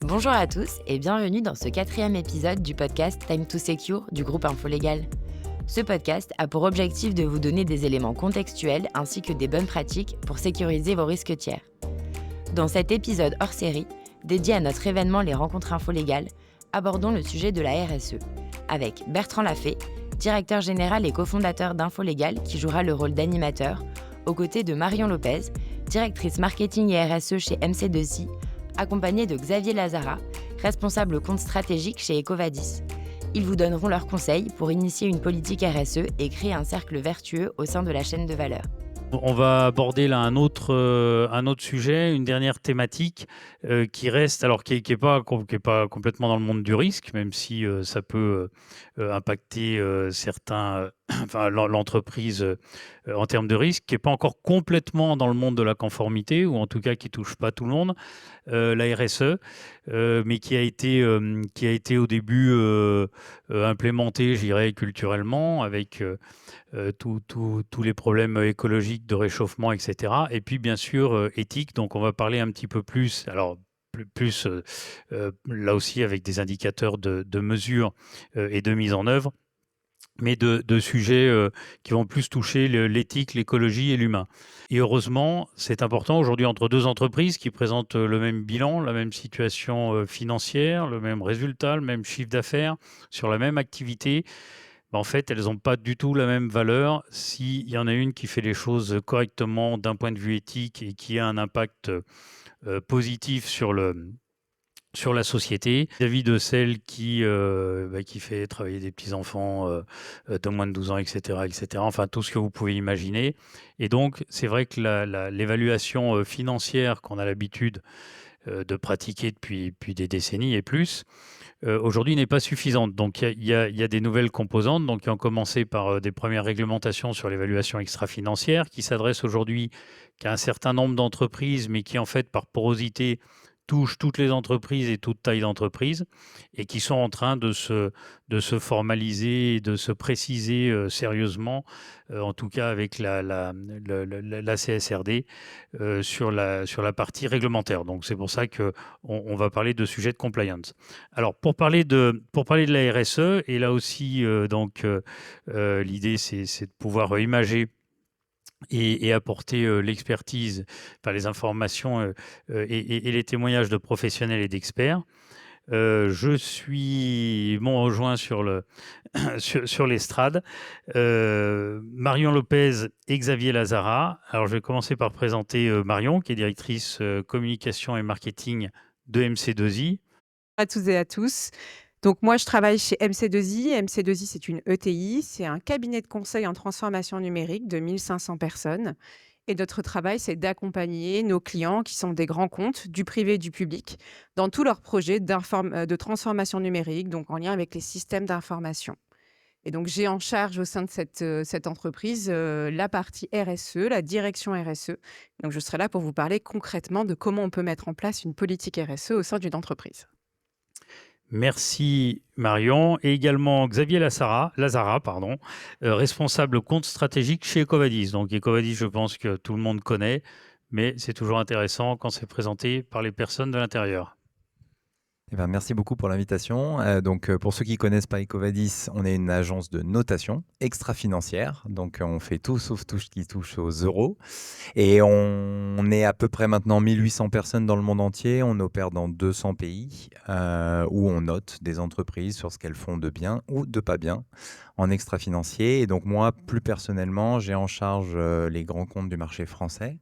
Bonjour à tous et bienvenue dans ce quatrième épisode du podcast Time to Secure du groupe Infolégal. Ce podcast a pour objectif de vous donner des éléments contextuels ainsi que des bonnes pratiques pour sécuriser vos risques tiers. Dans cet épisode hors série, dédié à notre événement Les Rencontres Infolégales, abordons le sujet de la RSE, avec Bertrand Lafay, directeur général et cofondateur d'Infolégal qui jouera le rôle d'animateur, aux côtés de Marion Lopez, directrice marketing et RSE chez MC2I, accompagnés de Xavier Lazara, responsable compte stratégique chez Ecovadis. Ils vous donneront leurs conseils pour initier une politique RSE et créer un cercle vertueux au sein de la chaîne de valeur. On va aborder là un autre sujet, une dernière thématique qui reste, alors qui est pas complètement dans le monde du risque, même si ça peut impacter certains, enfin l'entreprise en termes de risque, qui est pas encore complètement dans le monde de la conformité, ou en tout cas qui touche pas tout le monde, la RSE, mais qui a été au début implémentée, je dirais, culturellement, avec tous les problèmes écologiques de réchauffement, etc. Et puis, bien sûr, éthique. Donc, on va parler un petit peu plus, alors plus là aussi avec des indicateurs de mesure et de mise en œuvre, mais de sujets qui vont plus toucher l'éthique, l'écologie et l'humain. Et heureusement, c'est important aujourd'hui entre deux entreprises qui présentent le même bilan, la même situation financière, le même résultat, le même chiffre d'affaires sur la même activité. En fait, elles n'ont pas du tout la même valeur. S'il y en a une qui fait les choses correctement d'un point de vue éthique et qui a un impact positif sur la société, vis-à-vis de celle qui fait travailler des petits-enfants de moins de 12 ans, etc., etc., enfin tout ce que vous pouvez imaginer. Et donc, c'est vrai que l'évaluation financière qu'on a l'habitude de pratiquer depuis des décennies et plus, aujourd'hui n'est pas suffisante. Donc il y a des nouvelles composantes donc, qui ont commencé par des premières réglementations sur l'évaluation extra-financière qui s'adressent aujourd'hui qu'à un certain nombre d'entreprises, mais qui en fait par porosité touchent toutes les entreprises et toutes tailles d'entreprise et qui sont en train de se formaliser et de se préciser sérieusement, en tout cas avec la CSRD, sur la partie réglementaire. Donc c'est pour ça qu'on va parler de sujets de compliance. Alors, pour parler de la RSE, et là aussi, l'idée, c'est de pouvoir imager et apporter l'expertise, enfin, les informations et les témoignages de professionnels et d'experts. Je suis rejoint sur l'estrade, Marion Lopez et Xavier Lazara. Alors, je vais commencer par présenter Marion, qui est directrice communication et marketing de MC2I. À toutes et à tous. Donc moi, je travaille chez MC2I. MC2I, c'est une ETI, c'est un cabinet de conseil en transformation numérique de 1500 personnes. Et notre travail, c'est d'accompagner nos clients qui sont des grands comptes, du privé et du public, dans tous leurs projets de transformation numérique, donc en lien avec les systèmes d'information. Et donc, j'ai en charge au sein de cette entreprise la partie RSE, la direction RSE. Donc, je serai là pour vous parler concrètement de comment on peut mettre en place une politique RSE au sein d'une entreprise. Merci Marion. Et également Xavier Lazara, responsable compte stratégique chez Ecovadis. Donc Ecovadis, je pense que tout le monde connaît, mais c'est toujours intéressant quand c'est présenté par les personnes de l'intérieur. Eh ben, merci beaucoup pour l'invitation. Pour ceux qui ne connaissent pas Ecovadis, on est une agence de notation extra-financière. Donc, on fait tout sauf tout ce qui touche aux euros. Et on est à peu près maintenant 1800 personnes dans le monde entier. On opère dans 200 pays où on note des entreprises sur ce qu'elles font de bien ou de pas bien en extra-financier. Et donc, moi, plus personnellement, j'ai en charge les grands comptes du marché français,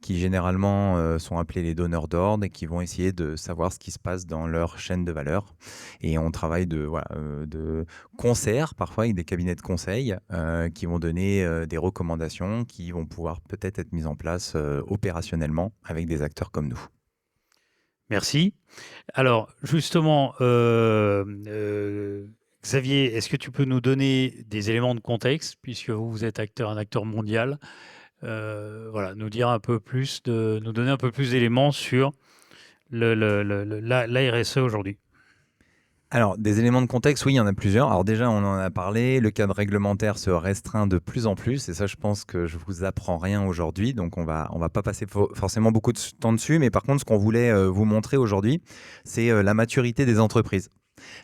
qui généralement sont appelés les donneurs d'ordre et qui vont essayer de savoir ce qui se passe dans leur chaîne de valeur. Et on travaille de concert, parfois avec des cabinets de conseil qui vont donner des recommandations qui vont pouvoir peut-être être mises en place opérationnellement avec des acteurs comme nous. Merci. Alors, justement, Xavier, est-ce que tu peux nous donner des éléments de contexte, puisque vous êtes un acteur mondial, nous donner un peu plus d'éléments sur la RSE aujourd'hui. Alors, des éléments de contexte, oui, il y en a plusieurs. Alors déjà, on en a parlé, le cadre réglementaire se restreint de plus en plus, et ça, je pense que je vous apprends rien aujourd'hui, donc on va pas passer forcément beaucoup de temps dessus, mais par contre, ce qu'on voulait vous montrer aujourd'hui, c'est la maturité des entreprises.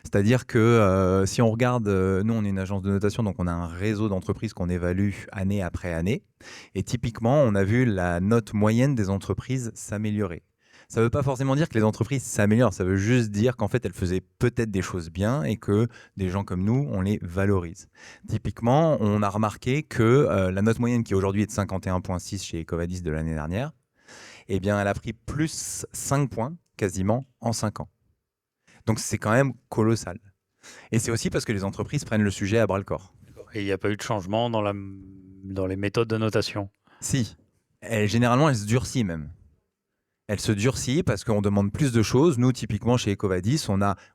C'est-à-dire que si on regarde, nous, on est une agence de notation, donc on a un réseau d'entreprises qu'on évalue année après année, et typiquement, on a vu la note moyenne des entreprises s'améliorer. Ça ne veut pas forcément dire que les entreprises s'améliorent, ça veut juste dire qu'en fait, elles faisaient peut-être des choses bien et que des gens comme nous, on les valorise. Typiquement, on a remarqué que la note moyenne qui aujourd'hui est de 51,6 chez Ecovadis de l'année dernière, eh bien, elle a pris plus 5 points quasiment en 5 ans. Donc, c'est quand même colossal. Et c'est aussi parce que les entreprises prennent le sujet à bras-le-corps. Et il n'y a pas eu de changement dans les méthodes de notation? Si. Généralement, elle se durcit même. Elle se durcit parce qu'on demande plus de choses. Nous, typiquement, chez Ecovadis,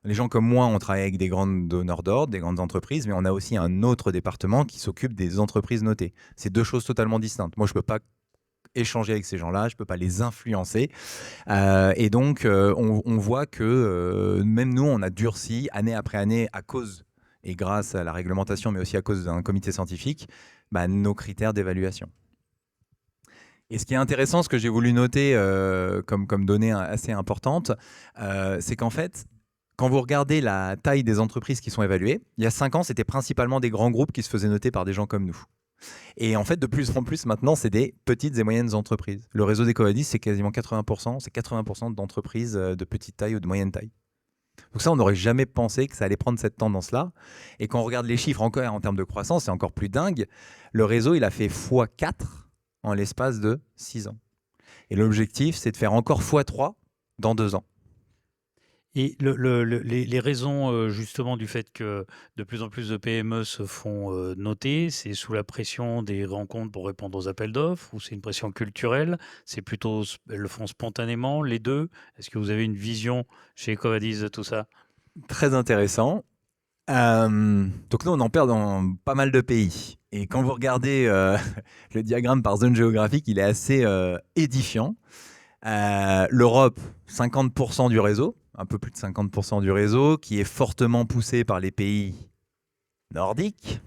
les gens comme moi, on travaille avec des grands donneurs d'ordre, des grandes entreprises, mais on a aussi un autre département qui s'occupe des entreprises notées. C'est deux choses totalement distinctes. Moi, je ne peux pas échanger avec ces gens-là, je ne peux pas les influencer. Et donc, on voit que même nous, on a durci année après année à cause, et grâce à la réglementation, mais aussi à cause d'un comité scientifique, nos critères d'évaluation. Et ce qui est intéressant, ce que j'ai voulu noter comme donnée assez importante, c'est qu'en fait, quand vous regardez la taille des entreprises qui sont évaluées, il y a 5 ans, c'était principalement des grands groupes qui se faisaient noter par des gens comme nous. Et en fait, de plus en plus, maintenant, c'est des petites et moyennes entreprises. Le réseau d'Ecovadis, c'est quasiment 80%, c'est 80% d'entreprises de petite taille ou de moyenne taille. Donc ça, on n'aurait jamais pensé que ça allait prendre cette tendance-là. Et quand on regarde les chiffres encore en termes de croissance, c'est encore plus dingue. Le réseau, il a fait x4 en l'espace de 6 ans. Et l'objectif, c'est de faire encore x3 dans 2 ans. Et les raisons justement du fait que de plus en plus de PME se font noter, c'est sous la pression des rencontres pour répondre aux appels d'offres, ou c'est une pression culturelle? C'est plutôt, elles le font spontanément, les deux? Est-ce que vous avez une vision chez Ecovadis de tout ça? Très intéressant. Donc nous, on en perd dans pas mal de pays. Et quand vous regardez le diagramme par zone géographique, il est assez édifiant. L'Europe, 50% du réseau, un peu plus de 50% du réseau, qui est fortement poussé par les pays nordiques.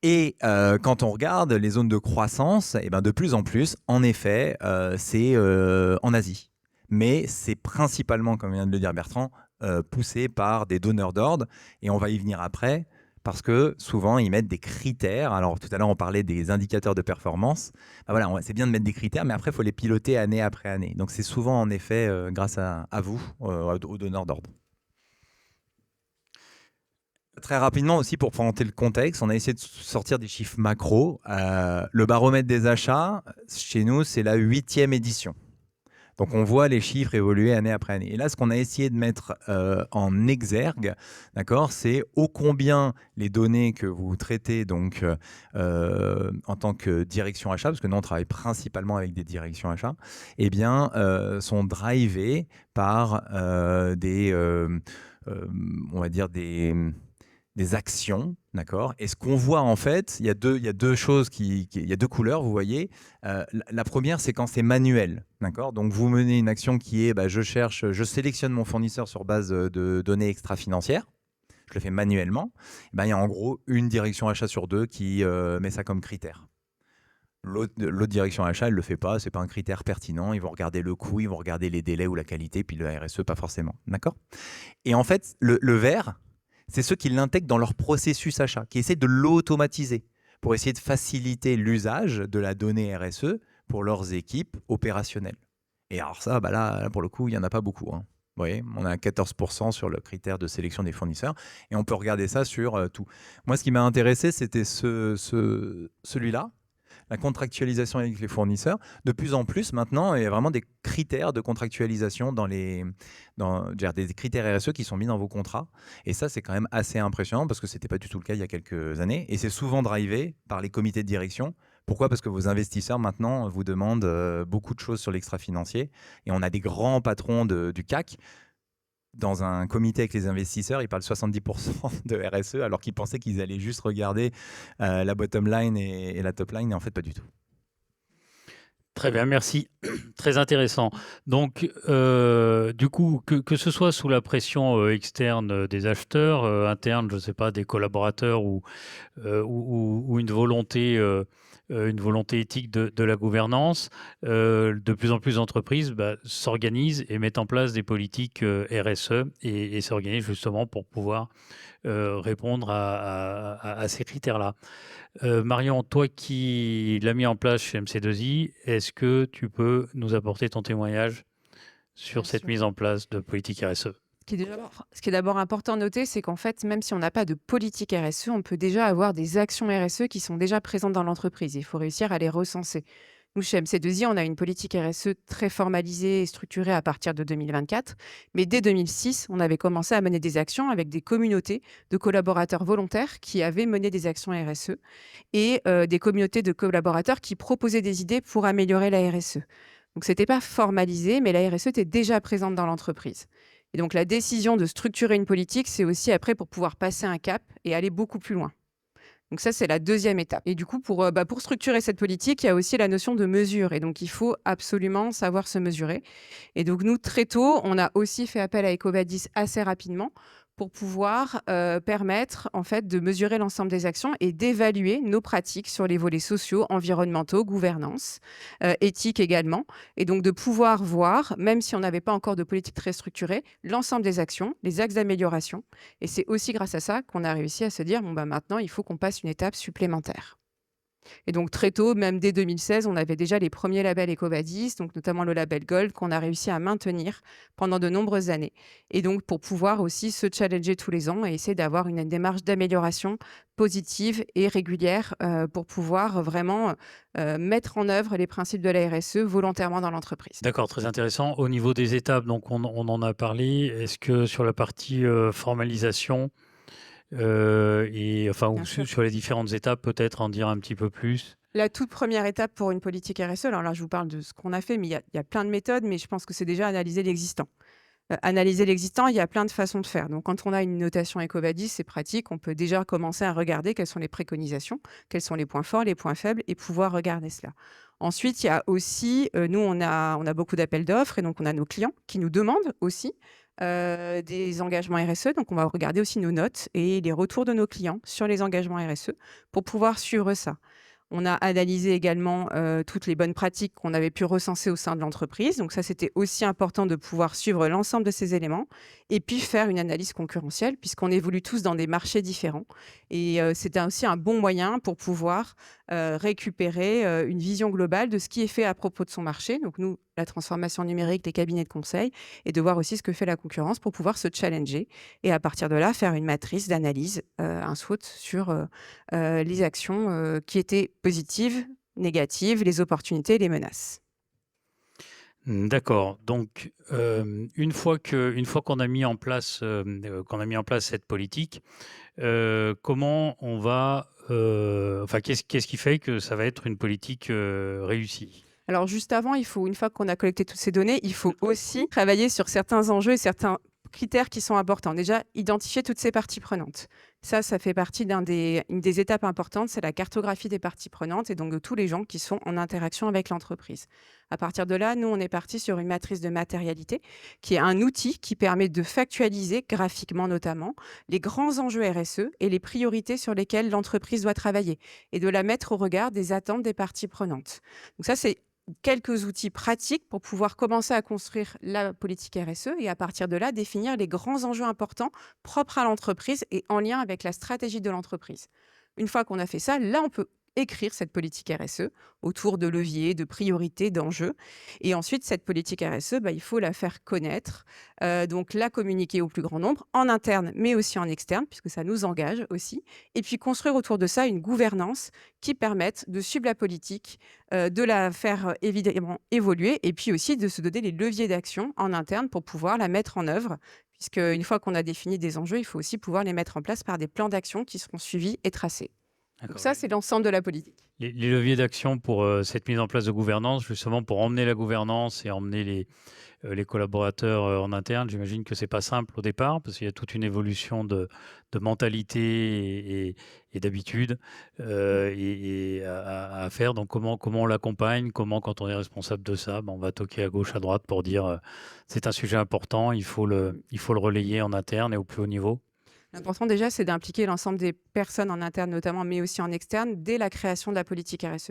Et quand on regarde les zones de croissance, de plus en plus, en effet, c'est en Asie. Mais c'est principalement, comme vient de le dire Bertrand, poussé par des donneurs d'ordre. Et on va y venir après, parce que souvent, ils mettent des critères. Alors, tout à l'heure, on parlait des indicateurs de performance. Voilà, c'est bien de mettre des critères, mais après, il faut les piloter année après année. Donc, c'est souvent, en effet, grâce à vous, aux donneurs d'ordre. Très rapidement aussi, pour présenter le contexte, on a essayé de sortir des chiffres macro. Le baromètre des achats, chez nous, c'est la 8e édition. Donc, on voit les chiffres évoluer année après année. Et là, ce qu'on a essayé de mettre en exergue, d'accord, c'est ô combien les données que vous traitez donc, en tant que direction achat, parce que nous, on travaille principalement avec des directions achats, eh bien, sont drivées par on va dire des actions, d'accord. Et ce qu'on voit en fait, il y a deux choses, il y a deux couleurs, vous voyez. La première, c'est quand c'est manuel, d'accord. Donc vous menez une action qui est, je sélectionne mon fournisseur sur base de données extra-financières. Je le fais manuellement. Il y a en gros une direction achat sur 2 qui met ça comme critère. L'autre direction achat, elle ne le fait pas, ce n'est pas un critère pertinent. Ils vont regarder le coût, ils vont regarder les délais ou la qualité, puis le RSE, pas forcément, d'accord. Et en fait, le vert, c'est ceux qui l'intègrent dans leur processus achat, qui essaient de l'automatiser pour essayer de faciliter l'usage de la donnée RSE pour leurs équipes opérationnelles. Et alors ça, là, pour le coup, il n'y en a pas beaucoup. Vous voyez, on a 14% sur le critère de sélection des fournisseurs et on peut regarder ça sur tout. Moi, ce qui m'a intéressé, c'était celui-là, la contractualisation avec les fournisseurs. De plus en plus, maintenant, il y a vraiment des critères de contractualisation des critères RSE qui sont mis dans vos contrats. Et ça, c'est quand même assez impressionnant parce que ce n'était pas du tout le cas il y a quelques années. Et c'est souvent drivé par les comités de direction. Pourquoi ? Parce que vos investisseurs, maintenant, vous demandent beaucoup de choses sur l'extra-financier. Et on a des grands patrons du CAC. Dans un comité avec les investisseurs, ils parlent 70% de RSE alors qu'ils pensaient qu'ils allaient juste regarder la bottom line et la top line, et en fait pas du tout. Très bien, merci. Très intéressant. Donc, du coup, que ce soit sous la pression externe des acheteurs, interne, je ne sais pas, des collaborateurs ou une volonté éthique de la gouvernance, de plus en plus d'entreprises s'organisent et mettent en place des politiques RSE et s'organisent justement pour pouvoir répondre à ces critères-là. Marion, toi qui l'as mis en place chez MC2I, est-ce que tu peux nous apporter ton témoignage Bien sur cette sûr. mise en place de politique RSE? Ce qui est d'abord important à noter, c'est qu'en fait, même si on n'a pas de politique RSE, on peut déjà avoir des actions RSE qui sont déjà présentes dans l'entreprise. Il faut réussir à les recenser. Nous, chez MC2I, on a une politique RSE très formalisée et structurée à partir de 2024. Mais dès 2006, on avait commencé à mener des actions avec des communautés de collaborateurs volontaires qui avaient mené des actions RSE et des communautés de collaborateurs qui proposaient des idées pour améliorer la RSE. Donc, ce n'était pas formalisé, mais la RSE était déjà présente dans l'entreprise. Et donc, la décision de structurer une politique, c'est aussi après pour pouvoir passer un cap et aller beaucoup plus loin. Donc ça, c'est la deuxième étape. Et du coup, pour structurer cette politique, il y a aussi la notion de mesure. Et donc, il faut absolument savoir se mesurer. Et donc, nous, très tôt, on a aussi fait appel à EcoVadis assez rapidement pour pouvoir permettre en fait de mesurer l'ensemble des actions et d'évaluer nos pratiques sur les volets sociaux, environnementaux, gouvernance, éthique également. Et donc de pouvoir voir, même si on n'avait pas encore de politique très structurée, l'ensemble des actions, les axes d'amélioration. Et c'est aussi grâce à ça qu'on a réussi à se dire, bon, bah, maintenant, il faut qu'on passe une étape supplémentaire. Et donc très tôt, même dès 2016, on avait déjà les premiers labels EcoVadis, donc notamment le label Gold, qu'on a réussi à maintenir pendant de nombreuses années. Et donc pour pouvoir aussi se challenger tous les ans et essayer d'avoir une démarche d'amélioration positive et régulière pour pouvoir vraiment mettre en œuvre les principes de la RSE volontairement dans l'entreprise. D'accord, très intéressant. Au niveau des étapes, donc on en a parlé. Est-ce que sur la partie formalisation, et enfin, Bien ou sûr. sur les différentes étapes, peut-être en dire un petit peu plus? La toute première étape pour une politique RSE, alors là je vous parle de ce qu'on a fait, mais il y a plein de méthodes, mais je pense que c'est déjà analyser l'existant. Analyser l'existant, il y a plein de façons de faire. Donc, quand on a une notation EcoVadis, c'est pratique. On peut déjà commencer à regarder quelles sont les préconisations, quels sont les points forts, les points faibles, et pouvoir regarder cela. Ensuite, il y a aussi, nous, on a beaucoup d'appels d'offres, et donc on a nos clients qui nous demandent aussi des engagements RSE. Donc, on va regarder aussi nos notes et les retours de nos clients sur les engagements RSE pour pouvoir suivre ça. On a analysé également toutes les bonnes pratiques qu'on avait pu recenser au sein de l'entreprise. Donc ça, c'était aussi important de pouvoir suivre l'ensemble de ces éléments et puis faire une analyse concurrentielle puisqu'on évolue tous dans des marchés différents. Et c'était aussi un bon moyen pour pouvoir récupérer une vision globale de ce qui est fait à propos de son marché. Donc nous, la transformation numérique, les cabinets de conseil, et de voir aussi ce que fait la concurrence pour pouvoir se challenger et à partir de là, faire une matrice d'analyse, un SWOT sur les actions qui étaient positives, négatives, les opportunités, les menaces. D'accord. Donc, une fois qu'on a mis en place, cette politique, comment on va, enfin, qu'est-ce qui fait que ça va être une politique réussie? Alors juste avant, une fois qu'on a collecté toutes ces données, il faut aussi travailler sur certains enjeux et certains critères qui sont importants. Déjà, identifier toutes ces parties prenantes. Ça fait partie une des étapes importantes, c'est la cartographie des parties prenantes et donc de tous les gens qui sont en interaction avec l'entreprise. À partir de là, nous, on est parti sur une matrice de matérialité qui est un outil qui permet de factualiser, graphiquement notamment, les grands enjeux RSE et les priorités sur lesquelles l'entreprise doit travailler et de la mettre au regard des attentes des parties prenantes. Donc ça, c'est quelques outils pratiques pour pouvoir commencer à construire la politique RSE et à partir de là, définir les grands enjeux importants propres à l'entreprise et en lien avec la stratégie de l'entreprise. Une fois qu'on a fait ça, là, on peut écrire cette politique RSE autour de leviers, de priorités, d'enjeux. Et ensuite, cette politique RSE, il faut la faire connaître, donc la communiquer au plus grand nombre, en interne, mais aussi en externe, puisque ça nous engage aussi. Et puis construire autour de ça une gouvernance qui permette de suivre la politique, de la faire évidemment évoluer, et puis aussi de se donner les leviers d'action en interne pour pouvoir la mettre en œuvre. Puisqu'une fois qu'on a défini des enjeux, il faut aussi pouvoir les mettre en place par des plans d'action qui seront suivis et tracés. Donc D'accord. ça, c'est l'ensemble de la politique. Les leviers d'action pour cette mise en place de gouvernance, justement pour emmener la gouvernance et emmener les collaborateurs en interne, j'imagine que c'est pas simple au départ parce qu'il y a toute une évolution de mentalité et d'habitude et à faire. Donc comment on l'accompagne, comment quand on est responsable de ça, ben, on va toquer à gauche, à droite pour dire c'est un sujet important, il faut le relayer en interne et au plus haut niveau. L'important déjà, c'est d'impliquer l'ensemble des personnes en interne notamment, mais aussi en externe, dès la création de la politique RSE.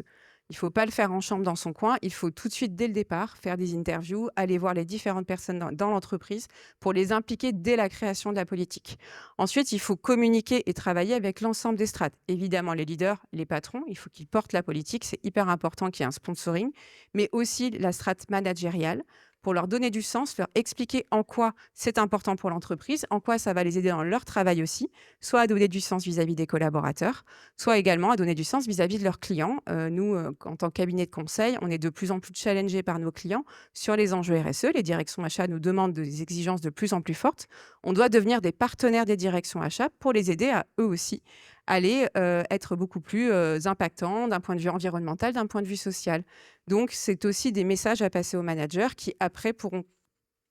Il ne faut pas le faire en chambre dans son coin, il faut tout de suite, dès le départ, faire des interviews, aller voir les différentes personnes dans l'entreprise pour les impliquer dès la création de la politique. Ensuite, il faut communiquer et travailler avec l'ensemble des strates. Évidemment, les leaders, les patrons, il faut qu'ils portent la politique, c'est hyper important qu'il y ait un sponsoring, mais aussi la strate managériale, pour leur donner du sens, leur expliquer en quoi c'est important pour l'entreprise, en quoi ça va les aider dans leur travail aussi, soit à donner du sens vis-à-vis des collaborateurs, soit également à donner du sens vis-à-vis de leurs clients. Nous, en tant que cabinet de conseil, on est de plus en plus challengés par nos clients sur les enjeux RSE. Les directions achats nous demandent des exigences de plus en plus fortes. On doit devenir des partenaires des directions achats pour les aider à eux aussi aller être beaucoup plus impactants d'un point de vue environnemental, d'un point de vue social. Donc, c'est aussi des messages à passer aux managers qui, après, pourront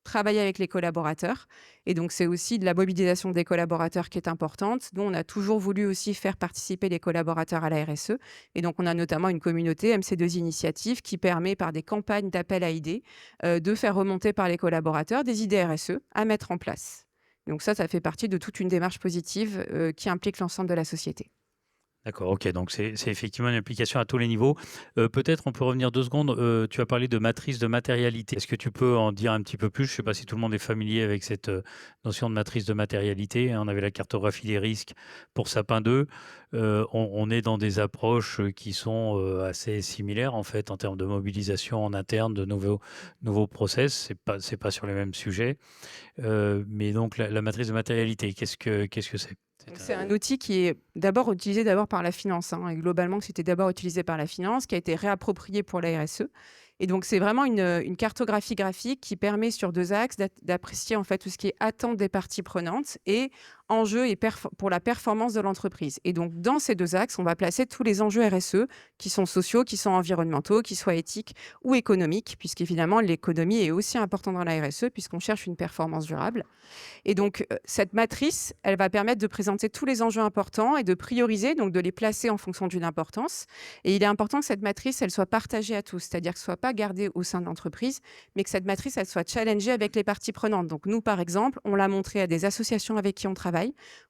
travailler avec les collaborateurs. Et donc, c'est aussi de la mobilisation des collaborateurs qui est importante. Nous, on a toujours voulu aussi faire participer les collaborateurs à la RSE. Et donc, on a notamment une communauté MC2I Initiative qui permet, par des campagnes d'appel à idées, de faire remonter par les collaborateurs des idées RSE à mettre en place. Donc ça fait partie de toute une démarche positive qui implique l'ensemble de la société. D'accord, ok, donc c'est effectivement une application à tous les niveaux. Peut-être on peut revenir 2 secondes. Tu as parlé de matrice de matérialité. Est-ce que tu peux en dire un petit peu plus? Je ne sais pas si tout le monde est familier avec cette notion de matrice de matérialité. On avait la cartographie des risques pour Sapin 2. On est dans des approches qui sont assez similaires en fait en termes de mobilisation en interne de nouveaux process. C'est pas sur les mêmes sujets. Mais donc la matrice de matérialité, qu'est-ce que c'est? C'est un outil qui est utilisé par la finance. Et globalement, c'était d'abord utilisé par la finance, qui a été réapproprié pour la RSE. Et donc, c'est vraiment une cartographie graphique qui permet sur 2 axes d'apprécier en fait tout ce qui est attente des parties prenantes et enjeux et pour la performance de l'entreprise. Et donc, dans ces 2 axes, on va placer tous les enjeux RSE qui sont sociaux, qui sont environnementaux, qui soient éthiques ou économiques, puisqu'évidemment, l'économie est aussi importante dans la RSE puisqu'on cherche une performance durable. Et donc, cette matrice, elle va permettre de présenter tous les enjeux importants et de prioriser, donc de les placer en fonction d'une importance. Et il est important que cette matrice, elle soit partagée à tous, c'est-à-dire que ce ne soit pas gardée au sein de l'entreprise, mais que cette matrice, elle soit challengée avec les parties prenantes. Donc, nous, par exemple, on l'a montré à des associations avec qui on travaille.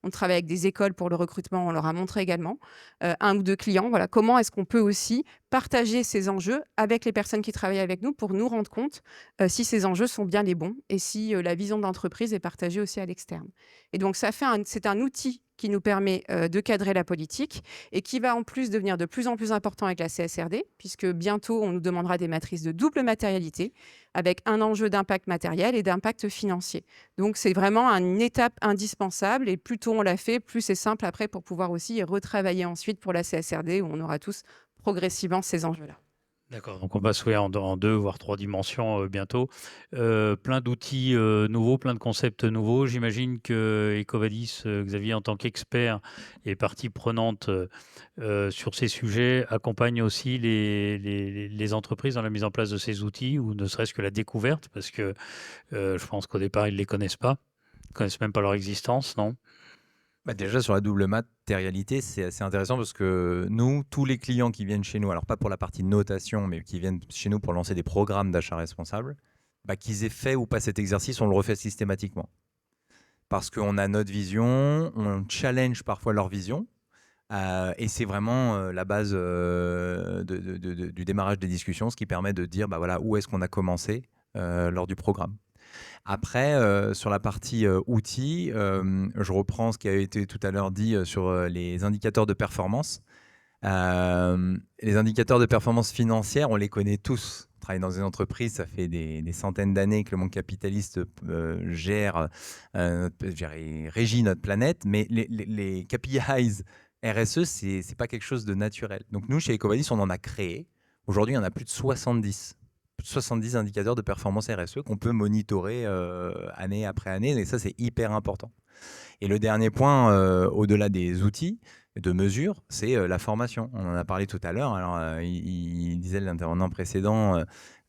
On travaille avec des écoles pour le recrutement, on leur a montré également, 1 ou 2 clients. Voilà, comment est-ce qu'on peut aussi partager ces enjeux avec les personnes qui travaillent avec nous pour nous rendre compte si ces enjeux sont bien les bons et si la vision de l'entreprise est partagée aussi à l'externe. Et donc, c'est un outil qui nous permet de cadrer la politique et qui va en plus devenir de plus en plus important avec la CSRD, puisque bientôt, on nous demandera des matrices de double matérialité avec un enjeu d'impact matériel et d'impact financier. Donc, c'est vraiment une étape indispensable et plus tôt on l'a fait, plus c'est simple après pour pouvoir aussi retravailler ensuite pour la CSRD où on aura tous progressivement ces enjeux-là. D'accord, donc on va se faire en 2 voire 3 dimensions bientôt. Plein d'outils nouveaux, plein de concepts nouveaux. J'imagine que Ecovadis, Xavier, en tant qu'expert et partie prenante sur ces sujets, accompagne aussi les entreprises dans la mise en place de ces outils ou ne serait-ce que la découverte, parce que je pense qu'au départ, ils ne les connaissent pas. Ils ne connaissent même pas leur existence, non? Déjà, sur la double matérialité, c'est assez intéressant parce que nous, tous les clients qui viennent chez nous, alors pas pour la partie notation, mais qui viennent chez nous pour lancer des programmes d'achat responsable, qu'ils aient fait ou pas cet exercice, on le refait systématiquement. Parce qu'on a notre vision, on challenge parfois leur vision, et c'est vraiment la base du démarrage des discussions, ce qui permet de dire voilà, où est-ce qu'on a commencé lors du programme. Après, sur la partie outils, je reprends ce qui a été tout à l'heure dit sur les indicateurs de performance. Les indicateurs de performance financière, on les connaît tous. On travaille dans une entreprise, ça fait des centaines d'années que le monde capitaliste gère et régit notre planète, mais les KPIs RSE, c'est pas quelque chose de naturel. Donc nous, chez Ecovadis, on en a créé. Aujourd'hui, il y en a plus de 70 indicateurs de performance RSE qu'on peut monitorer année après année, et ça, c'est hyper important. Et le dernier point, au-delà des outils, de mesure, c'est la formation. On en a parlé tout à l'heure. Alors, il disait l'intervenant précédent,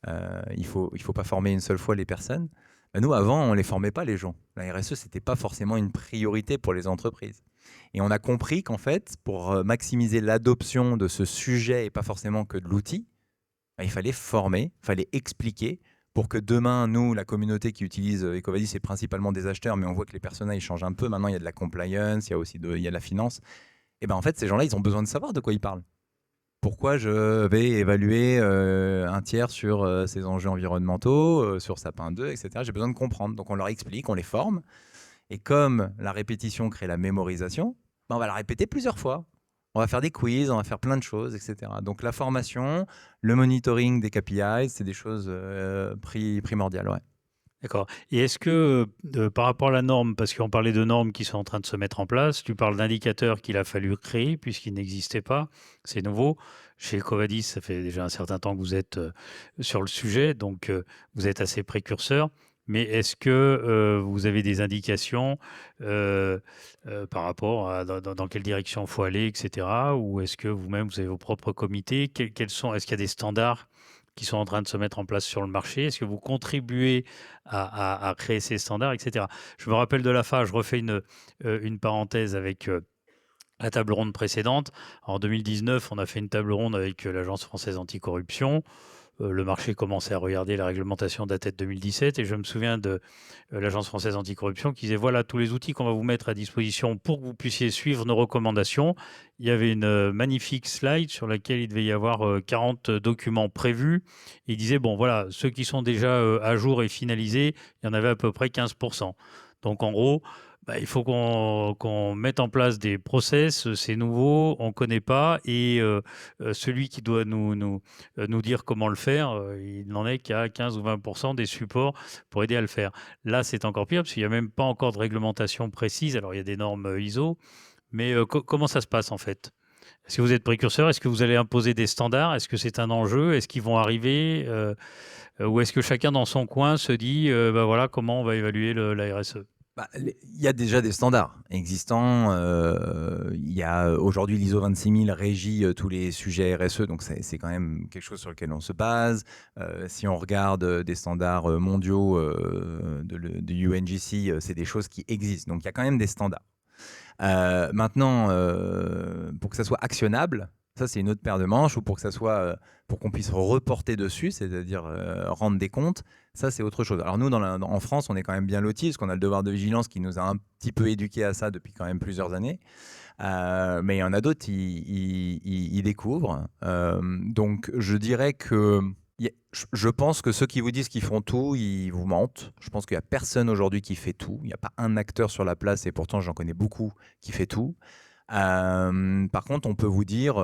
il faut pas former une seule fois les personnes. Ben, nous, avant, on ne les formait pas, les gens. La RSE, ce n'était pas forcément une priorité pour les entreprises. Et on a compris qu'en fait, pour maximiser l'adoption de ce sujet et pas forcément que de l'outil, ben, il fallait former, il fallait expliquer pour que demain, nous, la communauté qui utilise EcoVadis, c'est principalement des acheteurs, mais on voit que les personas, ils changent un peu. Maintenant, il y a de la compliance, il y a aussi il y a de la finance. Et ben en fait, ces gens-là, ils ont besoin de savoir de quoi ils parlent. Pourquoi je vais évaluer un tiers sur ces enjeux environnementaux, sur Sapin 2, etc. J'ai besoin de comprendre. Donc on leur explique, on les forme. Et comme la répétition crée la mémorisation, ben on va la répéter plusieurs fois. On va faire des quiz, on va faire plein de choses, etc. Donc la formation, le monitoring des KPIs, c'est des choses primordiales. Ouais. D'accord. Et est-ce que par rapport à la norme, parce qu'on parlait de normes qui sont en train de se mettre en place, tu parles d'indicateurs qu'il a fallu créer puisqu'ils n'existaient pas, c'est nouveau. Chez EcoVadis, ça fait déjà un certain temps que vous êtes sur le sujet, donc vous êtes assez précurseur. Mais est-ce que vous avez des indications par rapport à dans quelle direction il faut aller, etc. Ou est-ce que vous-même, vous avez vos propres comités? Est-ce qu'il y a des standards qui sont en train de se mettre en place sur le marché? Est-ce que vous contribuez à créer ces standards, etc. Je me rappelle de l'AFA, je refais une parenthèse avec la table ronde précédente. En 2019, on a fait une table ronde avec l'Agence française anticorruption. Le marché commençait à regarder la réglementation datait de 2017 et je me souviens de l'Agence française anticorruption qui disait voilà tous les outils qu'on va vous mettre à disposition pour que vous puissiez suivre nos recommandations. Il y avait une magnifique slide sur laquelle il devait y avoir 40 documents prévus. Il disait bon voilà, ceux qui sont déjà à jour et finalisés, il y en avait à peu près 15%. Donc en gros, il faut qu'on mette en place des process, c'est nouveau, on ne connaît pas, et celui qui doit nous dire comment le faire, il n'en est qu'à 15 ou 20% des supports pour aider à le faire. Là, c'est encore pire, parce qu'il n'y a même pas encore de réglementation précise. Alors, il y a des normes ISO, mais comment ça se passe en fait? Est-ce que vous êtes précurseur? Est-ce que vous allez imposer des standards? Est-ce que c'est un enjeu? Est-ce qu'ils vont arriver? Ou est-ce que chacun dans son coin se dit, voilà comment on va évaluer la RSE? Il y a déjà des standards existants. Il y a aujourd'hui l'ISO 26000 régit tous les sujets RSE, donc c'est quand même quelque chose sur lequel on se base. Si on regarde des standards mondiaux du UNGC, c'est des choses qui existent. Donc il y a quand même des standards. Maintenant, pour que ça soit actionnable, ça c'est une autre paire de manches, ou pour que ça soit, pour qu'on puisse reporter dessus, c'est-à-dire rendre des comptes, ça c'est autre chose. Alors nous, en France, on est quand même bien lotis, parce qu'on a le devoir de vigilance qui nous a un petit peu éduqués à ça depuis quand même plusieurs années. Mais il y en a d'autres, ils découvrent. Donc je dirais que je pense que ceux qui vous disent qu'ils font tout, ils vous mentent. Je pense qu'il n'y a personne aujourd'hui qui fait tout. Il n'y a pas un acteur sur la place, et pourtant j'en connais beaucoup, qui fait tout. Par contre, on peut vous dire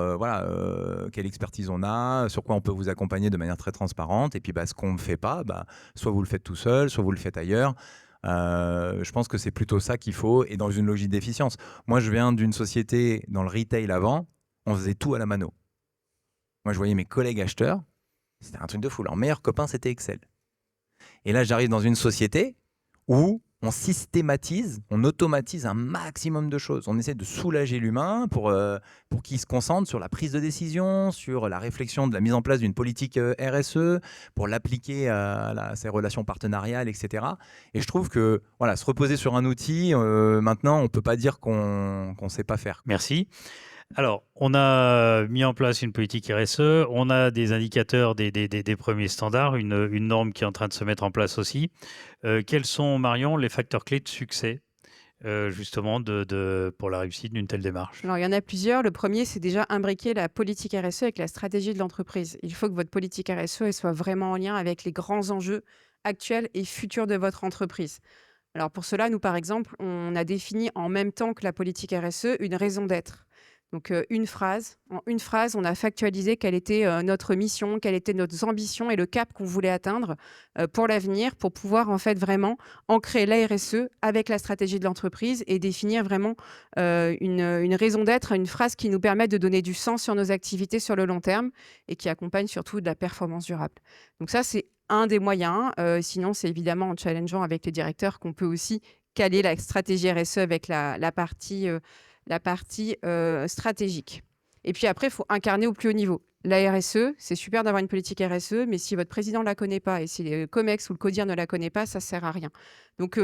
quelle expertise on a, sur quoi on peut vous accompagner de manière très transparente. Et puis ce qu'on ne fait pas, soit vous le faites tout seul, soit vous le faites ailleurs. Je pense que c'est plutôt ça qu'il faut, et dans une logique d'efficience. Moi, je viens d'une société dans le retail avant, on faisait tout à la mano. Moi, je voyais mes collègues acheteurs, c'était un truc de fou. Leur meilleur copain, c'était Excel. Et là, j'arrive dans une société où on systématise, on automatise un maximum de choses. On essaie de soulager l'humain pour qu'il se concentre sur la prise de décision, sur la réflexion de la mise en place d'une politique RSE, pour l'appliquer à ses relations partenariales, etc. Et je trouve que se reposer sur un outil, maintenant, on ne peut pas dire qu'on ne sait pas faire. Merci. Alors, on a mis en place une politique RSE, on a des indicateurs des premiers standards, une norme qui est en train de se mettre en place aussi. Quels sont, Marion, les facteurs clés de succès justement pour la réussite d'une telle démarche? Alors, il y en a plusieurs. Le premier, c'est déjà imbriquer la politique RSE avec la stratégie de l'entreprise. Il faut que votre politique RSE soit vraiment en lien avec les grands enjeux actuels et futurs de votre entreprise. Alors, pour cela, nous, par exemple, on a défini en même temps que la politique RSE une raison d'être. Donc, en une phrase, on a factualisé quelle était notre mission, quelles étaient nos ambitions et le cap qu'on voulait atteindre pour l'avenir, pour pouvoir en fait vraiment ancrer la RSE avec la stratégie de l'entreprise et définir vraiment une raison d'être, une phrase qui nous permette de donner du sens sur nos activités sur le long terme et qui accompagne surtout de la performance durable. Donc ça, c'est un des moyens. Sinon, c'est évidemment en challengeant avec les directeurs qu'on peut aussi caler la stratégie RSE avec la partie la partie stratégique. Et puis après, il faut incarner au plus haut niveau. La RSE, c'est super d'avoir une politique RSE, mais si votre président ne la connaît pas et si le COMEX ou le CODIR ne la connaît pas, ça ne sert à rien. Donc,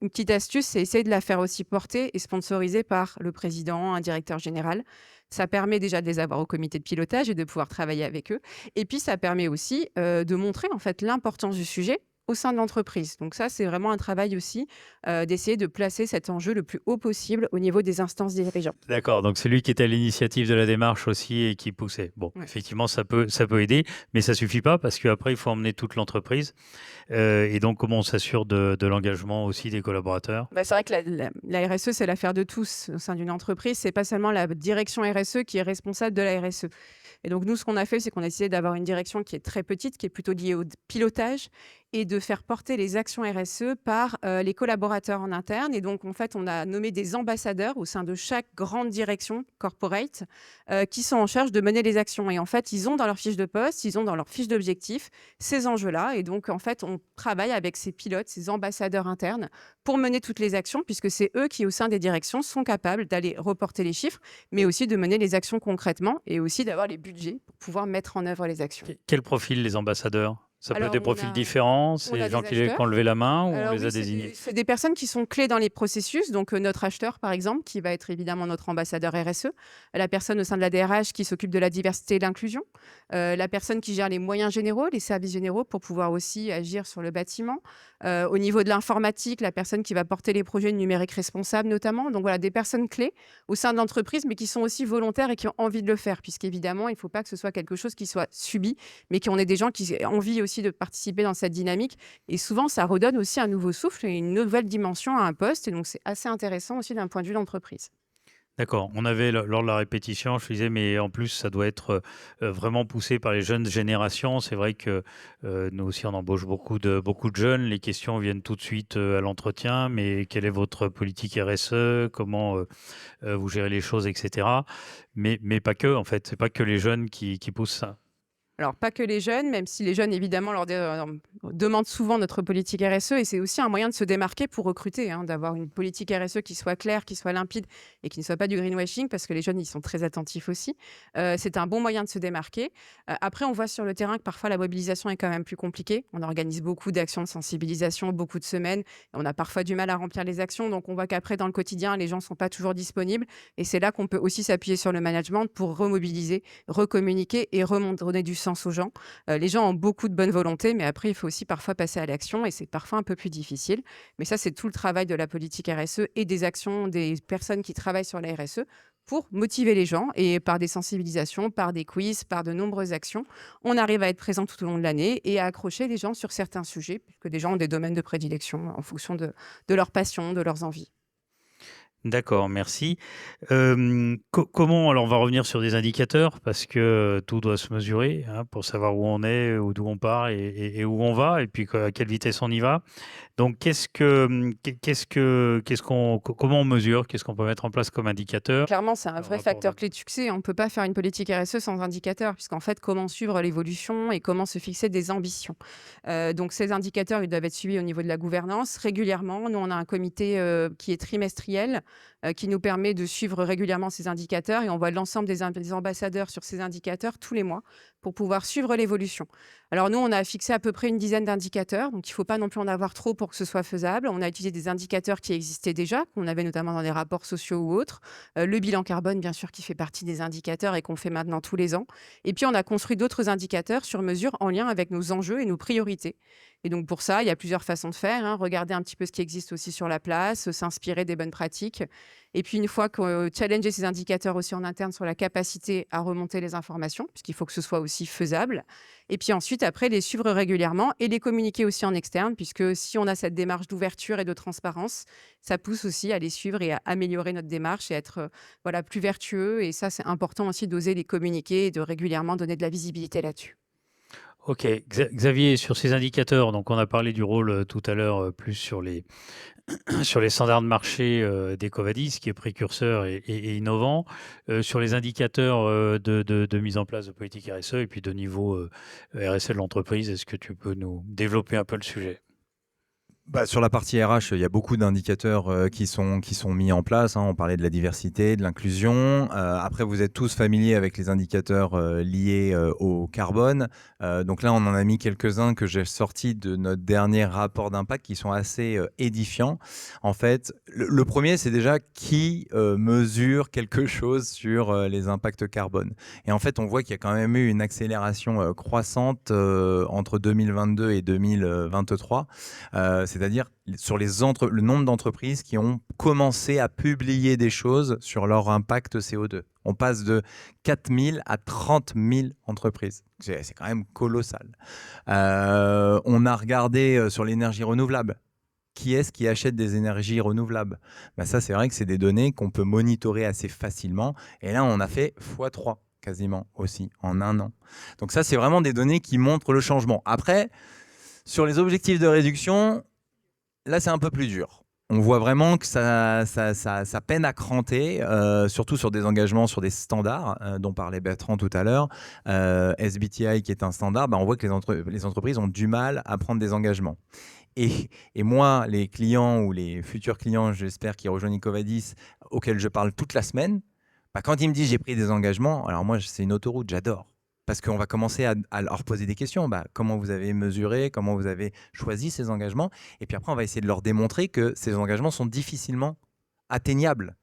une petite astuce, c'est essayer de la faire aussi porter et sponsoriser par le président, un directeur général. Ça permet déjà de les avoir au comité de pilotage et de pouvoir travailler avec eux. Et puis, ça permet aussi de montrer en fait l'importance du sujet au sein de l'entreprise. Donc ça, c'est vraiment un travail aussi d'essayer de placer cet enjeu le plus haut possible au niveau des instances dirigeantes. D'accord, donc c'est lui qui était à l'initiative de la démarche aussi et qui poussait. Bon, Ouais. effectivement, ça peut aider, mais ça suffit pas parce qu'après, il faut emmener toute l'entreprise. Et donc, comment on s'assure de l'engagement aussi des collaborateurs? Bah, c'est vrai que la RSE, c'est l'affaire de tous au sein d'une entreprise. C'est pas seulement la direction RSE qui est responsable de la RSE. Et donc, nous, ce qu'on a fait, c'est qu'on a essayé d'avoir une direction qui est très petite, qui est plutôt liée au pilotage et de faire porter les actions RSE par les collaborateurs en interne. Et donc, en fait, on a nommé des ambassadeurs au sein de chaque grande direction corporate qui sont en charge de mener les actions. Et en fait, ils ont dans leur fiche de poste, ils ont dans leur fiche d'objectif ces enjeux-là. Et donc, en fait, on travaille avec ces pilotes, ces ambassadeurs internes pour mener toutes les actions, puisque c'est eux qui, au sein des directions, sont capables d'aller reporter les chiffres, mais aussi de mener les actions concrètement et aussi d'avoir les budgets pour pouvoir mettre en œuvre les actions. Quel profil les ambassadeurs? Ça peut être Alors, des profils différents, on c'est a des gens des qui acheteurs. ont levé la main ou on Alors les oui, a c'est désignés? c'est des personnes qui sont clés dans les processus. Donc, notre acheteur, par exemple, qui va être évidemment notre ambassadeur RSE, la personne au sein de la DRH qui s'occupe de la diversité et l'inclusion, la personne qui gère les moyens généraux, les services généraux pour pouvoir aussi agir sur le bâtiment. Au niveau de l'informatique, la personne qui va porter les projets de numérique responsable notamment. Donc voilà, des personnes clés au sein de l'entreprise, mais qui sont aussi volontaires et qui ont envie de le faire, puisqu'évidemment, il ne faut pas que ce soit quelque chose qui soit subi, mais qu'on ait des gens qui aient envie aussi de participer dans cette dynamique. Et souvent, ça redonne aussi un nouveau souffle et une nouvelle dimension à un poste. Et donc, c'est assez intéressant aussi d'un point de vue d'entreprise. D'accord. On avait, lors de la répétition, je disais, mais en plus, ça doit être vraiment poussé par les jeunes générations. C'est vrai que nous aussi, on embauche beaucoup de jeunes. Les questions viennent tout de suite à l'entretien. Mais quelle est votre politique RSE? Comment vous gérez les choses, etc. Mais pas que, en fait. C'est pas que les jeunes qui poussent ça. Alors, pas que les jeunes, même si les jeunes, évidemment, demandent souvent notre politique RSE. Et c'est aussi un moyen de se démarquer pour recruter, hein, d'avoir une politique RSE qui soit claire, qui soit limpide et qui ne soit pas du greenwashing, parce que les jeunes, ils sont très attentifs aussi. C'est un bon moyen de se démarquer. Après, on voit sur le terrain que parfois la mobilisation est quand même plus compliquée. On organise beaucoup d'actions de sensibilisation, beaucoup de semaines. On a parfois du mal à remplir les actions. Donc, on voit qu'après, dans le quotidien, les gens ne sont pas toujours disponibles. Et c'est là qu'on peut aussi s'appuyer sur le management pour remobiliser, recommuniquer et redonner du sens aux gens. Les gens ont beaucoup de bonne volonté, mais après, il faut aussi parfois passer à l'action et c'est parfois un peu plus difficile. Mais ça, c'est tout le travail de la politique RSE et des actions des personnes qui travaillent sur la RSE pour motiver les gens. Et par des sensibilisations, par des quiz, par de nombreuses actions, on arrive à être présent tout au long de l'année et à accrocher les gens sur certains sujets, puisque des gens ont des domaines de prédilection en fonction de leur passion, de leurs envies. D'accord, merci. Comment, alors on va revenir sur des indicateurs parce que tout doit se mesurer, hein, pour savoir où on est, ou d'où on part et où on va, et puis à quelle vitesse on y va. Donc, comment on mesure? Qu'est-ce qu'on peut mettre en place comme indicateur Clairement, c'est un par vrai rapport facteur clé de succès. On ne peut pas faire une politique RSE sans indicateur, puisqu'en fait, comment suivre l'évolution et comment se fixer des ambitions. Donc, ces indicateurs, ils doivent être suivis au niveau de la gouvernance régulièrement. Nous, on a un comité qui est trimestriel, qui nous permet de suivre régulièrement ces indicateurs et on voit l'ensemble des ambassadeurs sur ces indicateurs tous les mois pour pouvoir suivre l'évolution. Alors nous, on a fixé à peu près une dizaine d'indicateurs, donc il ne faut pas non plus en avoir trop pour que ce soit faisable. On a utilisé des indicateurs qui existaient déjà, qu'on avait notamment dans des rapports sociaux ou autres. Le bilan carbone, bien sûr, qui fait partie des indicateurs et qu'on fait maintenant tous les ans. Et puis, on a construit d'autres indicateurs sur mesure en lien avec nos enjeux et nos priorités. Et donc pour ça, il y a plusieurs façons de faire, hein. Regarder un petit peu ce qui existe aussi sur la place, s'inspirer des bonnes pratiques. Et puis une fois que challenger ces indicateurs aussi en interne sur la capacité à remonter les informations, puisqu'il faut que ce soit aussi faisable. Et puis ensuite, après, les suivre régulièrement et les communiquer aussi en externe, puisque si on a cette démarche d'ouverture et de transparence, ça pousse aussi à les suivre et à améliorer notre démarche et être voilà, plus vertueux. Et ça, c'est important aussi d'oser les communiquer et de régulièrement donner de la visibilité là-dessus. Ok, Xavier, sur ces indicateurs, donc on a parlé du rôle tout à l'heure plus sur les, sur les standards de marché d'Ecovadis, qui est précurseur et innovant, sur les indicateurs de mise en place de politique RSE et puis de niveau RSE de l'entreprise. Est-ce que tu peux nous développer un peu le sujet? Sur la partie RH, il y a beaucoup d'indicateurs qui sont mis en place, hein. On parlait de la diversité, de l'inclusion. Après, vous êtes tous familiers avec les indicateurs liés au carbone. Donc là, on en a mis quelques-uns que j'ai sortis de notre dernier rapport d'impact qui sont assez édifiants. En fait, le premier, c'est déjà qui mesure quelque chose sur les impacts carbone. Et en fait, on voit qu'il y a quand même eu une accélération croissante entre 2022 et 2023. C'est-à-dire sur le nombre d'entreprises qui ont commencé à publier des choses sur leur impact CO2. On passe de 4 000 à 30 000 entreprises. C'est quand même colossal. On a regardé sur l'énergie renouvelable. Qui est-ce qui achète des énergies renouvelables? Ça, c'est vrai que c'est des données qu'on peut monitorer assez facilement. Et là, on a fait x3 quasiment aussi en un an. Donc ça, c'est vraiment des données qui montrent le changement. Après, sur les objectifs de réduction, là, c'est un peu plus dur. On voit vraiment que ça peine à cranter, surtout sur des engagements, sur des standards dont parlait Bertrand tout à l'heure. SBTI, qui est un standard, on voit que les entreprises ont du mal à prendre des engagements. Et moi, les clients ou les futurs clients, j'espère, qui rejoignent Ecovadis, auxquels je parle toute la semaine, quand ils me disent j'ai pris des engagements, alors moi, c'est une autoroute, j'adore. Parce qu'on va commencer à leur poser des questions. Comment vous avez mesuré, comment vous avez choisi ces engagements? Et puis après, on va essayer de leur démontrer que ces engagements sont difficilement atteignables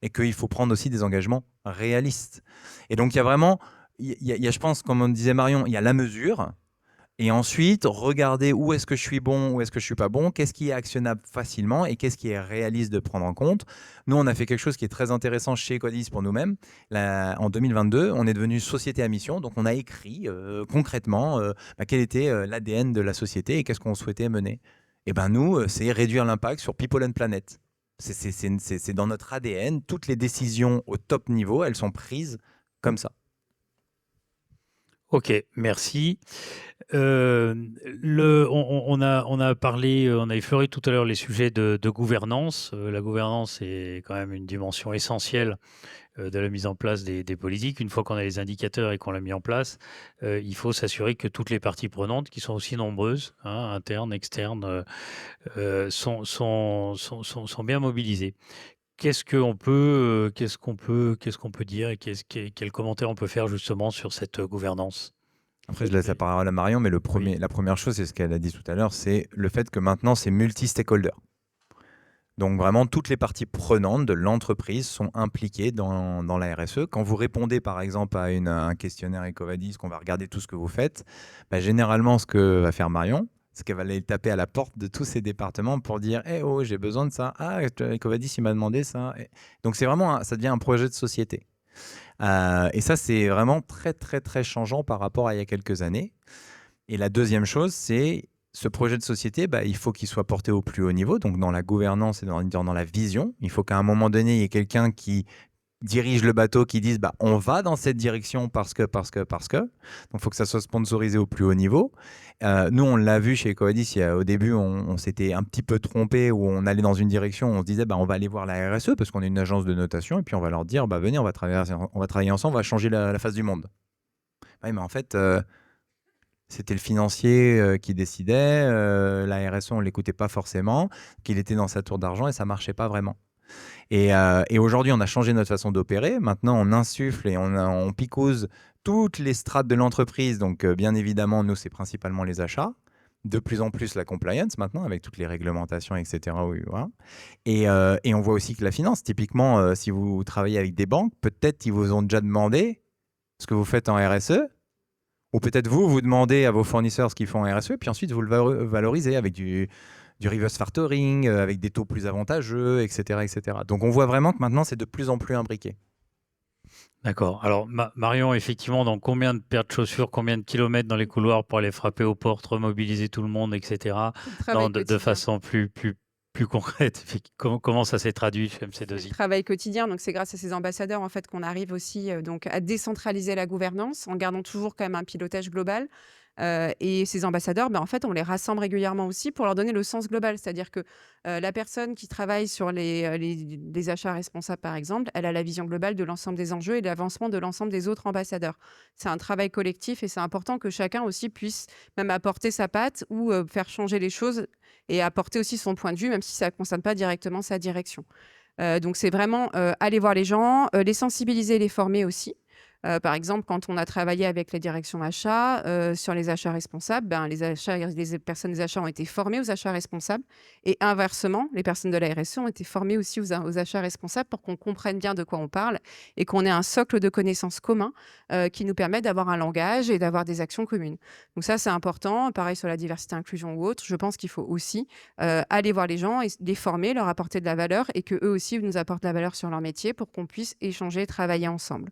et qu'il faut prendre aussi des engagements réalistes. Et donc, il y a vraiment, je pense, comme on disait Marion, il y a la mesure. Et ensuite, regarder où est-ce que je suis bon, où est-ce que je suis pas bon, qu'est-ce qui est actionnable facilement et qu'est-ce qui est réaliste de prendre en compte. Nous, on a fait quelque chose qui est très intéressant chez Ecovadis pour nous-mêmes. En 2022, on est devenu société à mission. Donc, on a écrit concrètement quel était l'ADN de la société et qu'est-ce qu'on souhaitait mener. Et nous, c'est réduire l'impact sur People and Planet. C'est dans notre ADN. Toutes les décisions au top niveau, elles sont prises comme ça. Ok, merci. On a parlé, on a effleuré tout à l'heure les sujets de gouvernance. La gouvernance est quand même une dimension essentielle de la mise en place des politiques. Une fois qu'on a les indicateurs et qu'on l'a mis en place, il faut s'assurer que toutes les parties prenantes, qui sont aussi nombreuses, internes, externes, sont bien mobilisées. Qu'est-ce qu'on peut dire et quel commentaire on peut faire justement sur cette gouvernance? Après, je laisse la parole à Marion, mais la première chose, c'est ce qu'elle a dit tout à l'heure, c'est le fait que maintenant, c'est multi-stakeholder. Donc vraiment, toutes les parties prenantes de l'entreprise sont impliquées dans la RSE. Quand vous répondez, par exemple, à un questionnaire Ecovadis, qu'on va regarder tout ce que vous faites, généralement, ce que va faire Marion, c'est qu'elle va aller taper à la porte de tous ces départements pour dire « oh, j'ai besoin de ça. Ah, Ecovadis, il m'a demandé ça. » Donc, ça devient un projet de société. Et ça, c'est vraiment très, très, très changeant par rapport à il y a quelques années. Et la deuxième chose, c'est ce projet de société, il faut qu'il soit porté au plus haut niveau, donc dans la gouvernance et dans la vision. Il faut qu'à un moment donné, il y ait quelqu'un qui dirige le bateau, qui dise on va dans cette direction parce que. Donc, il faut que ça soit sponsorisé au plus haut niveau. Nous, on l'a vu chez Ecovadis, au début, on s'était un petit peu trompé, où on allait dans une direction, on se disait on va aller voir la RSE parce qu'on est une agence de notation, et puis on va leur dire venez, on va travailler ensemble, on va changer la face du monde. Oui, mais en fait, c'était le financier qui décidait, la RSE, on ne l'écoutait pas forcément, qu'il était dans sa tour d'argent et ça ne marchait pas vraiment. Et aujourd'hui, on a changé notre façon d'opérer. Maintenant, on insuffle et on picouse toutes les strates de l'entreprise. Donc, bien évidemment, nous, c'est principalement les achats. De plus en plus, la compliance maintenant, avec toutes les réglementations, etc. Oui, voilà. Et on voit aussi que la finance, typiquement, si vous travaillez avec des banques, peut-être qu'ils vous ont déjà demandé ce que vous faites en RSE. Ou peut-être vous demandez à vos fournisseurs ce qu'ils font en RSE, puis ensuite, vous le valorisez avec du reverse factoring, avec des taux plus avantageux, etc., etc. Donc, on voit vraiment que maintenant, c'est de plus en plus imbriqué. D'accord. Alors, Marion, effectivement, dans combien de paires de chaussures, combien de kilomètres dans les couloirs pour aller frapper aux portes, remobiliser tout le monde, etc. De façon plus concrète, comment ça s'est traduit chez MC2I? Travail quotidien, donc c'est grâce à ces ambassadeurs en fait qu'on arrive aussi donc à décentraliser la gouvernance en gardant toujours quand même un pilotage global. Et ces ambassadeurs, en fait, on les rassemble régulièrement aussi pour leur donner le sens global. C'est-à-dire que la personne qui travaille sur les achats responsables, par exemple, elle a la vision globale de l'ensemble des enjeux et de l'avancement de l'ensemble des autres ambassadeurs. C'est un travail collectif et c'est important que chacun aussi puisse même apporter sa patte ou faire changer les choses et apporter aussi son point de vue, même si ça ne concerne pas directement sa direction. Donc, c'est vraiment aller voir les gens, les sensibiliser, les former aussi. Par exemple, quand on a travaillé avec la direction achat sur les achats responsables, les personnes des achats ont été formées aux achats responsables et inversement, les personnes de la RSE ont été formées aussi aux achats responsables pour qu'on comprenne bien de quoi on parle et qu'on ait un socle de connaissances commun qui nous permet d'avoir un langage et d'avoir des actions communes. Donc ça, c'est important. Pareil sur la diversité, inclusion ou autre. Je pense qu'il faut aussi aller voir les gens et les former, leur apporter de la valeur et qu'eux aussi nous apportent de la valeur sur leur métier pour qu'on puisse échanger, travailler ensemble.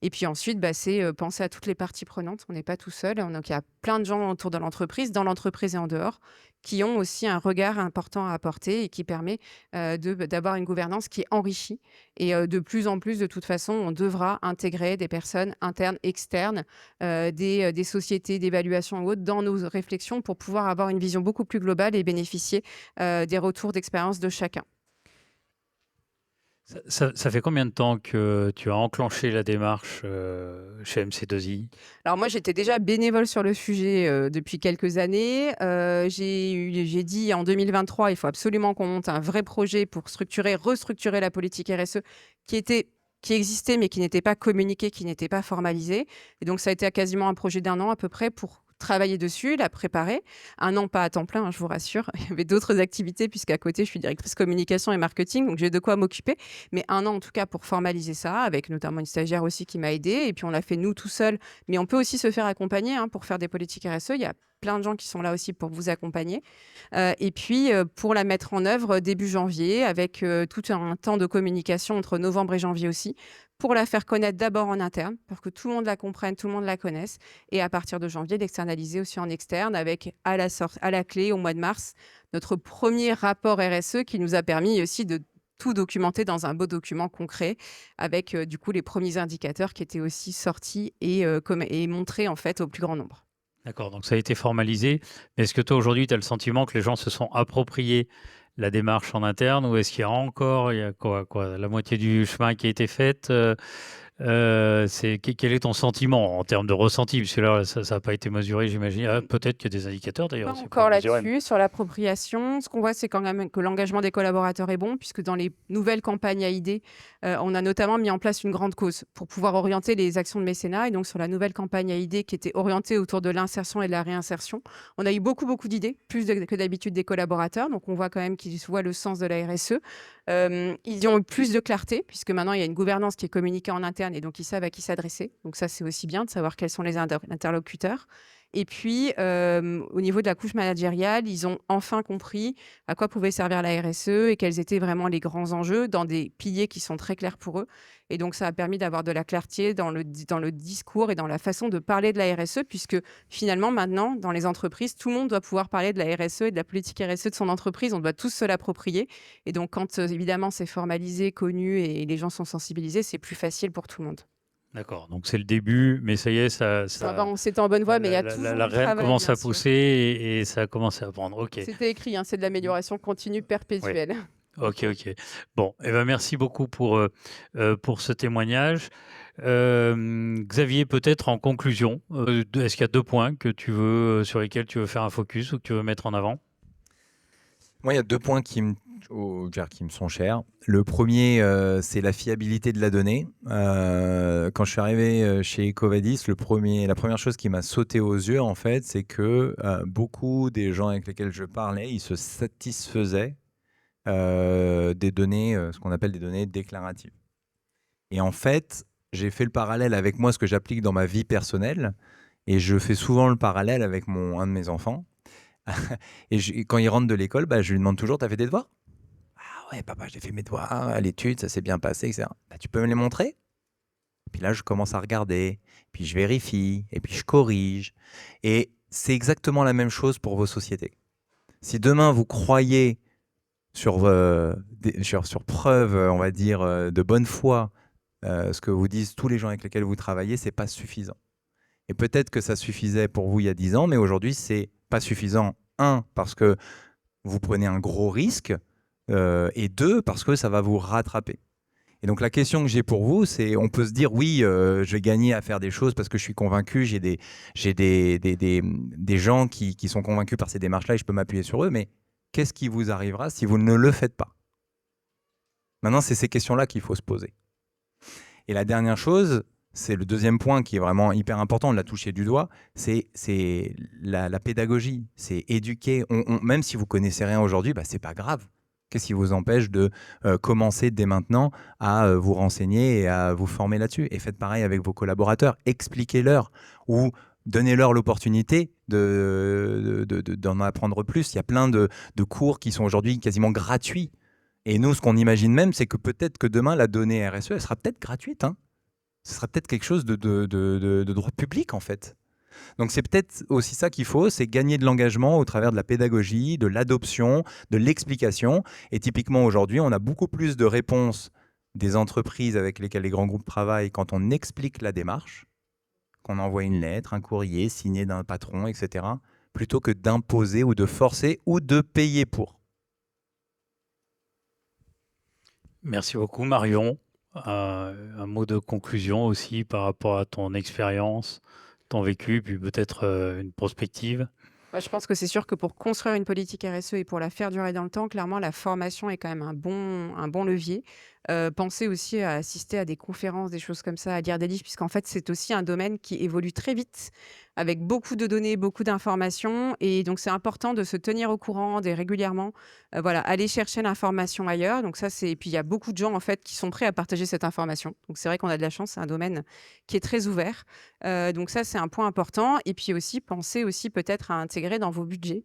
Et puis ensuite, c'est penser à toutes les parties prenantes. On n'est pas tout seul. Donc, il y a plein de gens autour de l'entreprise, dans l'entreprise et en dehors, qui ont aussi un regard important à apporter et qui permet d'avoir une gouvernance qui est enrichie. Et de plus en plus, de toute façon, on devra intégrer des personnes internes, externes, des sociétés d'évaluation ou autres dans nos réflexions pour pouvoir avoir une vision beaucoup plus globale et bénéficier des retours d'expérience de chacun. Ça fait combien de temps que tu as enclenché la démarche chez MC2I? Alors moi, j'étais déjà bénévole sur le sujet depuis quelques années. J'ai dit en 2023, il faut absolument qu'on monte un vrai projet pour restructurer la politique RSE qui existait mais qui n'était pas communiqué, qui n'était pas formalisé. Et donc ça a été quasiment un projet d'1 an à peu près pour travailler dessus, la préparer. 1 an, pas à temps plein, je vous rassure. Il y avait d'autres activités puisqu'à côté, je suis directrice communication et marketing, donc j'ai de quoi m'occuper. Mais 1 an, en tout cas, pour formaliser ça, avec notamment une stagiaire aussi qui m'a aidée. Et puis, on l'a fait nous tout seuls. Mais on peut aussi se faire accompagner pour faire des politiques RSE. Il y a plein de gens qui sont là aussi pour vous accompagner. Et puis, pour la mettre en œuvre début janvier, avec tout un temps de communication entre novembre et janvier aussi, pour la faire connaître d'abord en interne, pour que tout le monde la comprenne, tout le monde la connaisse, et à partir de janvier, l'externaliser aussi en externe, avec à la clé, au mois de mars, notre premier rapport RSE qui nous a permis aussi de tout documenter dans un beau document concret, avec du coup les premiers indicateurs qui étaient aussi sortis et montrés en fait au plus grand nombre. D'accord, donc ça a été formalisé. Mais est-ce que toi, aujourd'hui, tu as le sentiment que les gens se sont appropriés la démarche en interne ou est-ce qu'il y a encore, il y a quoi, la moitié du chemin qui a été faite quel est ton sentiment en termes de ressenti? Parce que là, ça n'a pas été mesuré, j'imagine. Ah, peut-être qu'il y a des indicateurs d'ailleurs. Pas encore là-dessus, sur l'appropriation. Ce qu'on voit, c'est quand même que l'engagement des collaborateurs est bon, puisque dans les nouvelles campagnes AID, on a notamment mis en place une grande cause pour pouvoir orienter les actions de mécénat. Et donc, sur la nouvelle campagne AID qui était orientée autour de l'insertion et de la réinsertion, on a eu beaucoup d'idées, que d'habitude des collaborateurs. Donc, on voit quand même qu'ils voient le sens de la RSE. Ils ont eu plus de clarté, puisque maintenant, il y a une gouvernance qui est communiquée en interne et donc ils savent à qui s'adresser. Donc ça, c'est aussi bien de savoir quels sont les interlocuteurs. Et puis, au niveau de la couche managériale, ils ont enfin compris à quoi pouvait servir la RSE et quels étaient vraiment les grands enjeux dans des piliers qui sont très clairs pour eux. Et donc, ça a permis d'avoir de la clarté dans le discours et dans la façon de parler de la RSE, puisque finalement, maintenant, dans les entreprises, tout le monde doit pouvoir parler de la RSE et de la politique RSE de son entreprise. On doit tous se l'approprier. Et donc, quand évidemment, c'est formalisé, connu et les gens sont sensibilisés, c'est plus facile pour tout le monde. D'accord, donc c'est le début, mais ça y est, c'était en bonne voie, mais il y a toujours la du reine travail, commence bien à sûr. pousser et ça a commencé à prendre. Ok. C'était écrit, c'est de l'amélioration continue perpétuelle. Ok. Bon, merci beaucoup pour ce témoignage. Xavier, peut-être en conclusion, est-ce qu'il y a 2 points sur lesquels tu veux faire un focus ou que tu veux mettre en avant? Moi, il y a 2 points qui me sont chers. Le premier, c'est la fiabilité de la donnée. Quand je suis arrivé chez EcoVadis, la première chose qui m'a sauté aux yeux, en fait, c'est que beaucoup des gens avec lesquels je parlais, ils se satisfaisaient des données, ce qu'on appelle des données déclaratives. Et en fait, j'ai fait le parallèle avec moi, ce que j'applique dans ma vie personnelle, et je fais souvent le parallèle avec un de mes enfants. Et quand il rentre de l'école, je lui demande toujours, t'as fait des devoirs? Ah ouais, papa, j'ai fait mes devoirs à l'étude, ça s'est bien passé, etc. Tu peux me les montrer? Puis là, je commence à regarder, puis je vérifie, et puis je corrige. Et c'est exactement la même chose pour vos sociétés. Si demain, vous croyez sur preuve, on va dire, de bonne foi, ce que vous disent tous les gens avec lesquels vous travaillez, c'est pas suffisant. Et peut-être que ça suffisait pour vous il y a 10 ans, mais aujourd'hui, c'est pas suffisant. 1, parce que vous prenez un gros risque, et 2, parce que ça va vous rattraper. Et donc la question que j'ai pour vous, c'est, on peut se dire, oui, je vais gagner à faire des choses parce que je suis convaincu, j'ai des gens qui sont convaincus par ces démarches-là et je peux m'appuyer sur eux, mais qu'est-ce qui vous arrivera si vous ne le faites pas? Maintenant, c'est ces questions-là qu'il faut se poser. Et la dernière chose, c'est le deuxième point qui est vraiment hyper important, on l'a touché du doigt, c'est la pédagogie, c'est éduquer. Même si vous connaissez rien aujourd'hui, bah, c'est pas grave. Qu'est-ce qui vous empêche de commencer dès maintenant à vous renseigner et à vous former là-dessus? Et faites pareil avec vos collaborateurs, expliquez-leur ou donnez-leur l'opportunité d'en apprendre plus. Il y a plein de cours qui sont aujourd'hui quasiment gratuits. Et nous, ce qu'on imagine même, c'est que peut-être que demain, la donnée RSE, elle sera peut-être gratuite. Hein. Ce sera peut-être quelque chose de droit public, en fait. Donc c'est peut-être aussi ça qu'il faut, c'est gagner de l'engagement au travers de la pédagogie, de l'adoption, de l'explication. Et typiquement aujourd'hui, on a beaucoup plus de réponses des entreprises avec lesquelles les grands groupes travaillent quand on explique la démarche, qu'on envoie une lettre, un courrier signé d'un patron, etc., plutôt que d'imposer ou de forcer ou de payer pour. Merci beaucoup Marion. Un mot de conclusion aussi par rapport à ton expérience, ton vécu, puis peut-être une prospective. Je pense que c'est sûr que pour construire une politique RSE et pour la faire durer dans le temps, clairement, la formation est quand même un bon levier. Pensez aussi à assister à des conférences, des choses comme ça, à lire des livres, puisqu'en fait, c'est aussi un domaine qui évolue très vite, avec beaucoup de données, beaucoup d'informations. Et donc, c'est important de se tenir au courant régulièrement. Voilà, aller chercher l'information ailleurs. Donc, ça, c'est. Et puis, il y a beaucoup de gens, en fait, qui sont prêts à partager cette information. Donc, c'est vrai qu'on a de la chance, c'est un domaine qui est très ouvert. Donc, ça, c'est un point important. Et puis aussi, pensez aussi peut-être à intégrer dans vos budgets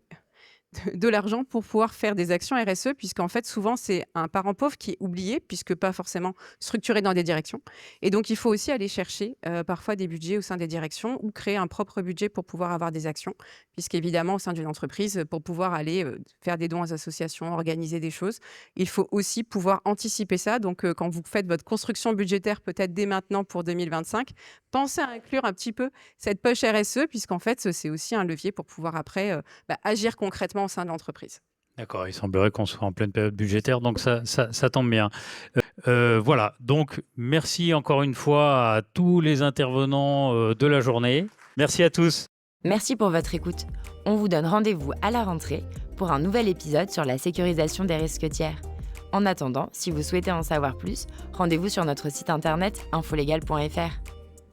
de l'argent pour pouvoir faire des actions RSE, puisqu'en fait, souvent, c'est un parent pauvre qui est oublié, puisque pas forcément structuré dans des directions. Et donc, il faut aussi aller chercher parfois des budgets au sein des directions ou créer un propre budget pour pouvoir avoir des actions, puisqu'évidemment, au sein d'une entreprise, pour pouvoir aller faire des dons aux associations, organiser des choses, il faut aussi pouvoir anticiper ça. Donc, quand vous faites votre construction budgétaire, peut-être dès maintenant pour 2025, pensez à inclure un petit peu cette poche RSE, puisqu'en fait, c'est aussi un levier pour pouvoir après agir concrètement au sein de l'entreprise. D'accord, il semblerait qu'on soit en pleine période budgétaire, donc ça tombe bien. Voilà, donc merci encore une fois à tous les intervenants de la journée. Merci à tous. Merci pour votre écoute. On vous donne rendez-vous à la rentrée pour un nouvel épisode sur la sécurisation des risques tiers. En attendant, si vous souhaitez en savoir plus, rendez-vous sur notre site internet infolegal.fr.